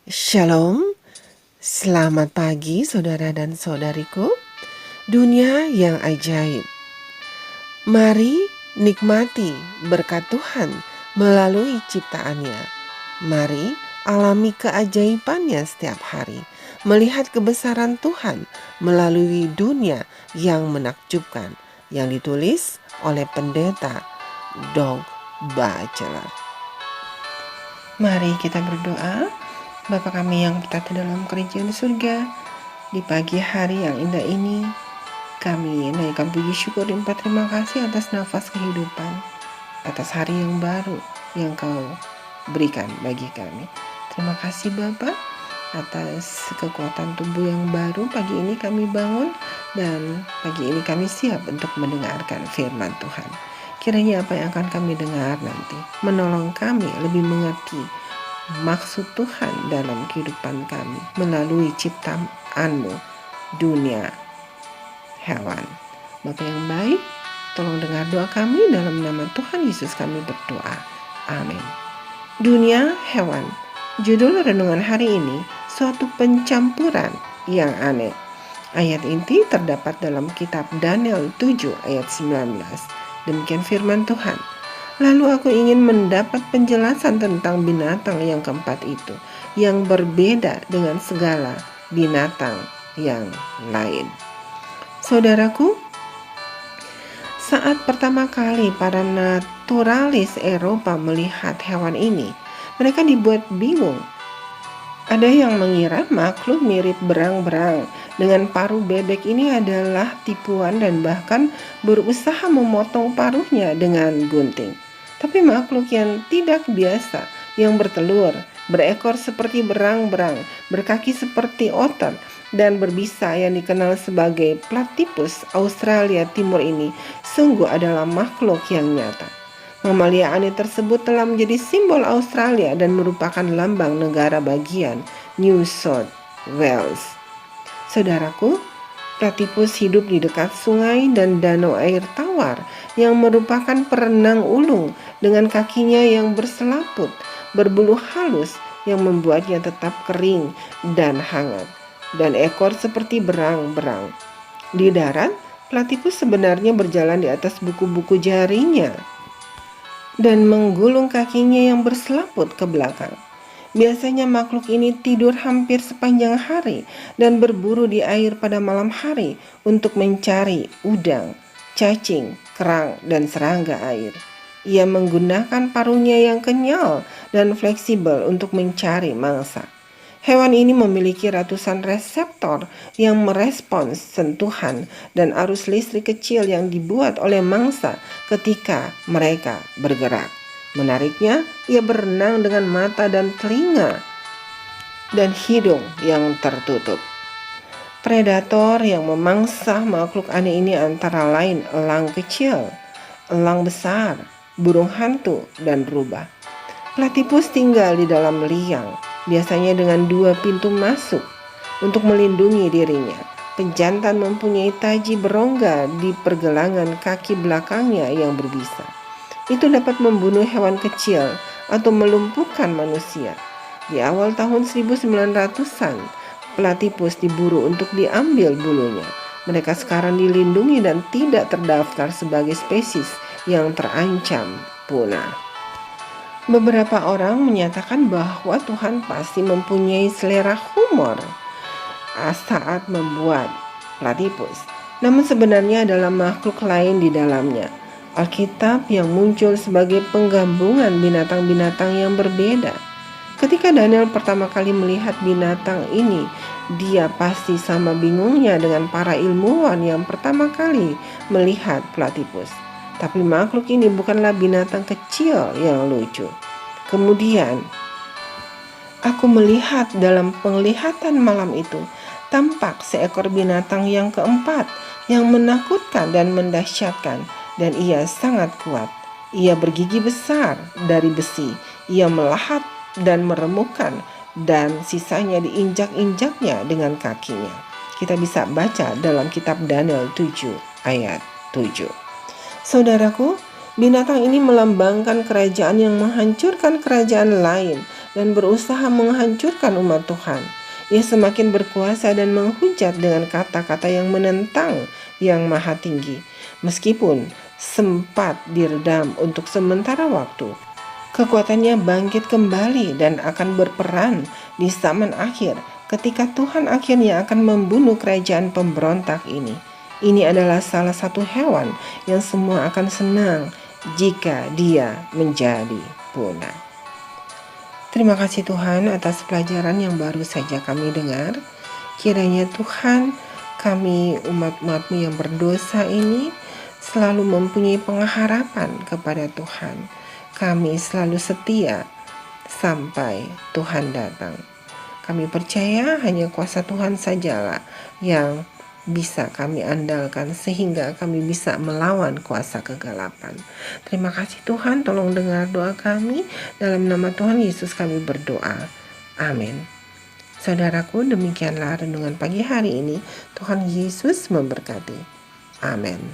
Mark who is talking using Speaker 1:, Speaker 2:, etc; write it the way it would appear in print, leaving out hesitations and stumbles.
Speaker 1: Shalom, selamat pagi saudara dan saudariku. Dunia yang ajaib. Mari nikmati berkat Tuhan melalui ciptaannya. Mari alami keajaibannya setiap hari. Melihat kebesaran Tuhan melalui dunia yang menakjubkan. Yang ditulis oleh pendeta Doug Batchelor. Mari kita berdoa. Bapa kami yang bertata dalam kerajaan surga, di pagi hari yang indah ini, kami naikkan puji syukur dan terima kasih atas nafas kehidupan, atas hari yang baru yang Kau berikan bagi kami. Terima kasih Bapa atas kekuatan tubuh yang baru. Pagi ini kami bangun dan pagi ini kami siap untuk mendengarkan firman Tuhan. Kiranya apa yang akan kami dengar nanti menolong kami lebih mengerti maksud Tuhan dalam kehidupan kami melalui ciptaan-Mu, dunia, hewan. Bapa yang baik, tolong dengar doa kami dalam nama Tuhan Yesus kami berdoa. Amin. Dunia, hewan. Judul renungan hari ini, suatu pencampuran yang aneh. Ayat inti terdapat dalam kitab Daniel 7 ayat 19. Demikian firman Tuhan. Lalu aku ingin mendapat penjelasan tentang binatang yang keempat itu, yang berbeda dengan segala binatang yang lain. Saudaraku, saat pertama kali para naturalis Eropa melihat hewan ini, mereka dibuat bingung. Ada yang mengira makhluk mirip berang-berang dengan paruh bebek ini adalah tipuan dan bahkan berusaha memotong paruhnya dengan gunting. Tapi makhluk yang tidak biasa, yang bertelur, berekor seperti berang-berang, berkaki seperti otter, dan berbisa yang dikenal sebagai platypus Australia Timur ini sungguh adalah makhluk yang nyata. Mamalia aneh tersebut telah menjadi simbol Australia dan merupakan lambang negara bagian New South Wales. Saudaraku, platypus hidup di dekat sungai dan danau air tawar yang merupakan perenang ulung dengan kakinya yang berselaput, berbulu halus yang membuatnya tetap kering dan hangat, dan ekor seperti berang-berang. Di darat, platypus sebenarnya berjalan di atas buku-buku jarinya dan menggulung kakinya yang berselaput ke belakang. Biasanya makhluk ini tidur hampir sepanjang hari dan berburu di air pada malam hari untuk mencari udang, cacing, kerang, dan serangga air. Ia menggunakan paruhnya yang kenyal dan fleksibel untuk mencari mangsa. Hewan ini memiliki ratusan reseptor yang merespons sentuhan dan arus listrik kecil yang dibuat oleh mangsa ketika mereka bergerak. Menariknya, ia berenang dengan mata dan telinga dan hidung yang tertutup. Predator yang memangsa makhluk aneh ini antara lain elang kecil, elang besar, burung hantu, dan rubah. Platypus tinggal di dalam liang, biasanya dengan 2 pintu masuk untuk melindungi dirinya. Pejantan mempunyai taji berongga di pergelangan kaki belakangnya yang berbisa. Itu dapat membunuh hewan kecil atau melumpuhkan manusia. Di awal tahun 1900-an, platypus diburu untuk diambil bulunya. Mereka sekarang dilindungi dan tidak terdaftar sebagai spesies yang terancam punah. Beberapa orang menyatakan bahwa Tuhan pasti mempunyai selera humor saat membuat platypus, namun sebenarnya adalah makhluk lain di dalamnya. Alkitab yang muncul sebagai penggabungan binatang-binatang yang berbeda. Ketika Daniel pertama kali melihat binatang ini, dia pasti sama bingungnya dengan para ilmuwan yang pertama kali melihat platypus. Tapi makhluk ini bukanlah binatang kecil yang lucu. Kemudian, aku melihat dalam penglihatan malam itu, tampak seekor binatang yang keempat yang menakutkan dan mendahsyatkan. Dan ia sangat kuat. Ia bergigi besar dari besi. Ia melahap dan meremukkan, dan sisanya diinjak-injaknya dengan kakinya. Kita bisa baca dalam kitab Daniel 7 ayat 7. Saudaraku, binatang ini melambangkan kerajaan yang menghancurkan kerajaan lain dan berusaha menghancurkan umat Tuhan. Ia semakin berkuasa dan menghujat dengan kata-kata yang menentang Yang Maha Tinggi, meskipun sempat diredam untuk sementara waktu. Kekuatannya bangkit kembali dan akan berperan di zaman akhir ketika Tuhan akhirnya akan membunuh kerajaan pemberontak ini. Ini adalah salah satu hewan yang semua akan senang jika dia menjadi punah. Terima kasih Tuhan atas pelajaran yang baru saja kami dengar. Kiranya Tuhan, kami umat-umat-Mu yang berdosa ini selalu mempunyai pengharapan kepada Tuhan. Kami selalu setia sampai Tuhan datang. Kami percaya hanya kuasa Tuhan sajalah yang bisa kami andalkan sehingga kami bisa melawan kuasa kegelapan. Terima kasih Tuhan, tolong dengar doa kami. Dalam nama Tuhan Yesus kami berdoa. Amin. Saudaraku, demikianlah renungan pagi hari ini. Tuhan Yesus memberkati. Amin.